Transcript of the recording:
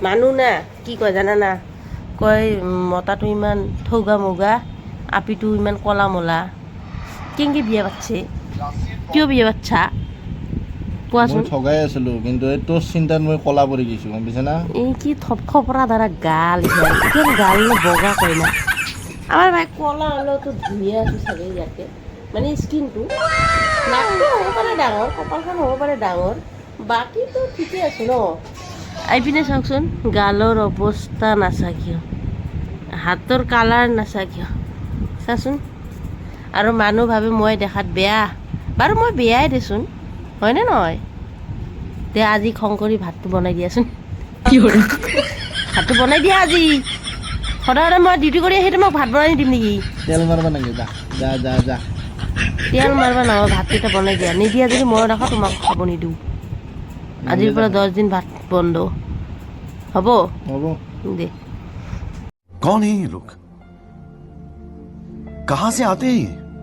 মানুহ না কি কয় জানা না কয় মতাটো ইমান ঠৌগা মৌগা আপিটো ইমান কলা মলা কেংকে বিয়া পাতছে কিয় বিয়া পাতছা কোৱাচোন ঠগাই আছিলো কিন্তু এই তোৰ চিন্তাত মই কলা পৰি গৈছো গম পাইছা না এই কি থপথপৰা দ্বাৰা গাল এতিয়া গাল বগা কয় না আমাৰ ভাই কলা হ'লেওতো ধুনীয়া আছো চাগে ইয়াতে মানে স্কিনটো নাকটো হ'ব পাৰে ডাঙৰ কপালখন হ'ব পাৰে ডাঙৰ বাকীতো ঠিকে আছো ন এইপিনে চাওকচোন গালৰ অৱস্থা নাচা কিয় হাতৰ কালাৰ নাচা কিয় চাচোন আৰু মানুহ ভাবে মই দেখাত বেয়া বাৰু মই বেয়াই দেচোন হয়নে নহয় দে আজি খং কৰি ভাতটো বনাই দিয়াচোন কি হ'ল ভাতটো বনাই দিয়া আজি সদায় সদায় মই ডিউটি কৰি আহি তোমাক ভাত বনাই দিম নেকি তেল মাৰবা নেকি যা যা যা তেল মাৰবা নহয় ভাতকেইটা বনাই দিয়া নিদিয়া যদি মই ৰাখা তোমাক খাব নিদিওঁ আজিৰ পৰা 10 দিন ভাত বন্ধ হ'ব হ'ব দে कौन है ये लोग कहां से आते हैं ये